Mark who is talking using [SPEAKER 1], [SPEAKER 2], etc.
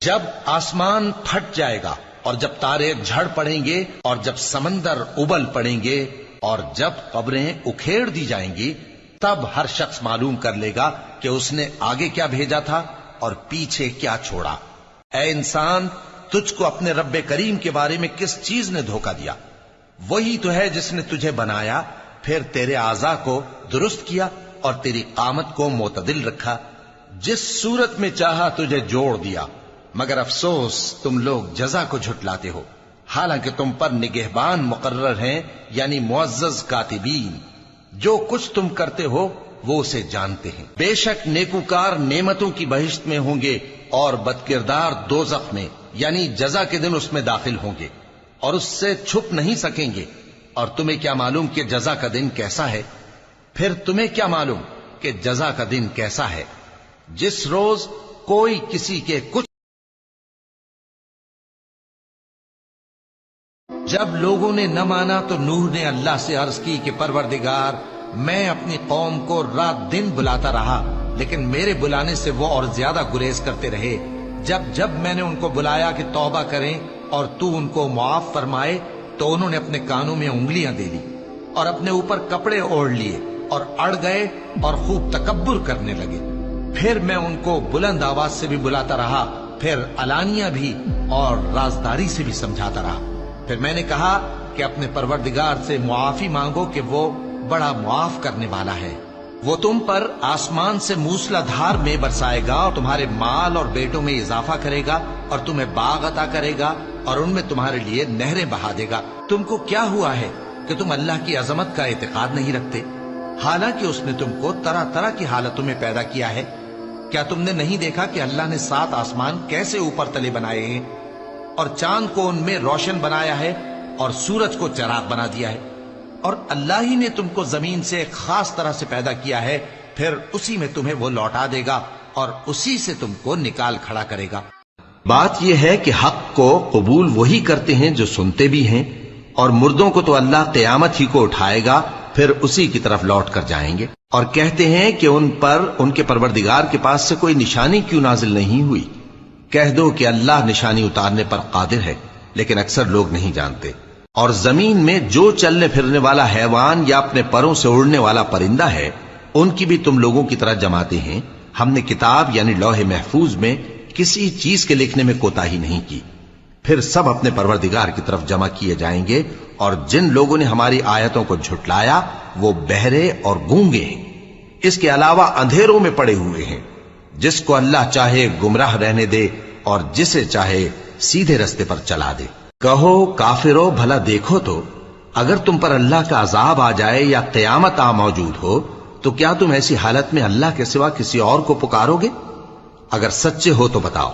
[SPEAKER 1] جب آسمان پھٹ جائے گا اور جب تارے جھڑ پڑیں گے اور جب سمندر ابل پڑیں گے اور جب قبریں اکھیڑ دی جائیں گی، تب ہر شخص معلوم کر لے گا کہ اس نے آگے کیا بھیجا تھا اور پیچھے کیا چھوڑا۔ اے انسان، تجھ کو اپنے رب کریم کے بارے میں کس چیز نے دھوکہ دیا؟ وہی تو ہے جس نے تجھے بنایا، پھر تیرے اعضاء کو درست کیا اور تیری قامت کو معتدل رکھا، جس صورت میں چاہا تجھے جوڑ دیا۔ مگر افسوس تم لوگ جزا کو جھٹلاتے ہو، حالانکہ تم پر نگہبان مقرر ہیں، یعنی معزز کاتبین۔ جو کچھ تم کرتے ہو وہ اسے جانتے ہیں۔ بے شک نیکوکار نعمتوں کی بہشت میں ہوں گے اور بدکردار دوزخ میں، یعنی جزا کے دن اس میں داخل ہوں گے اور اس سے چھپ نہیں سکیں گے۔ اور تمہیں کیا معلوم کہ جزا کا دن کیسا ہے؟ پھر تمہیں کیا معلوم کہ جزا کا دن کیسا ہے؟ جس روز کوئی کسی کے کچھ۔ جب لوگوں نے نہ مانا تو نوح نے اللہ سے عرض کی کہ پروردگار، میں اپنی قوم کو رات دن بلاتا رہا، لیکن میرے بلانے سے وہ اور زیادہ گریز کرتے رہے۔ جب میں نے ان کو بلایا کہ توبہ کریں اور تو ان کو معاف فرمائے، تو انہوں نے اپنے کانوں میں انگلیاں دے لی اور اپنے اوپر کپڑے اوڑھ لیے اور اڑ گئے اور خوب تکبر کرنے لگے۔ پھر میں ان کو بلند آواز سے بھی بلاتا رہا، پھر علانیہ بھی اور رازداری سے بھی سمجھاتا رہا۔ پھر میں نے کہا کہ اپنے پروردگار سے معافی مانگو کہ وہ بڑا معاف کرنے والا ہے۔ وہ تم پر آسمان سے موسلا دھار میں برسائے گا اور تمہارے مال اور بیٹوں میں اضافہ کرے گا اور تمہیں باغ عطا کرے گا اور ان میں تمہارے لیے نہریں بہا دے گا۔ تم کو کیا ہوا ہے کہ تم اللہ کی عظمت کا اعتقاد نہیں رکھتے، حالانکہ اس نے تم کو طرح طرح کی حالتوں میں پیدا کیا ہے؟ کیا تم نے نہیں دیکھا کہ اللہ نے 7 آسمان کیسے اوپر تلے بنائے ہیں اور چاند کو ان میں روشن بنایا ہے اور سورج کو چراغ بنا دیا ہے؟ اور اللہ ہی نے تم کو زمین سے ایک خاص طرح سے پیدا کیا ہے، پھر اسی میں تمہیں وہ لوٹا دے گا اور اسی سے تم کو نکال کھڑا کرے گا۔ بات یہ ہے کہ حق کو قبول وہی کرتے ہیں جو سنتے بھی ہیں، اور مردوں کو تو اللہ قیامت ہی کو اٹھائے گا، پھر اسی کی طرف لوٹ کر جائیں گے۔ اور کہتے ہیں کہ ان پر ان کے پروردگار کے پاس سے کوئی نشانی کیوں نازل نہیں ہوئی؟ کہہ دو کہ اللہ نشانی اتارنے پر قادر ہے، لیکن اکثر لوگ نہیں جانتے۔ اور زمین میں جو چلنے پھرنے والا حیوان یا اپنے پروں سے اڑنے والا پرندہ ہے، ان کی بھی تم لوگوں کی طرح جماتے ہیں۔ ہم نے کتاب یعنی لوح محفوظ میں کسی چیز کے لکھنے میں کوتاہی نہیں کی۔ پھر سب اپنے پروردگار کی طرف جمع کیے جائیں گے، اور جن لوگوں نے ہماری آیتوں کو جھٹلایا وہ بہرے اور گونگے ہیں، اس کے علاوہ اندھیروں میں پڑے ہوئے ہیں۔ جس کو اللہ چاہے گمراہ رہنے دے اور جسے چاہے سیدھے رستے پر چلا دے۔ کہو کافرو، بھلا دیکھو تو اگر تم پر اللہ کا عذاب آ جائے یا قیامت آ موجود ہو تو کیا تم ایسی حالت میں اللہ کے سوا کسی اور کو پکارو گے؟ اگر سچے ہو تو بتاؤ۔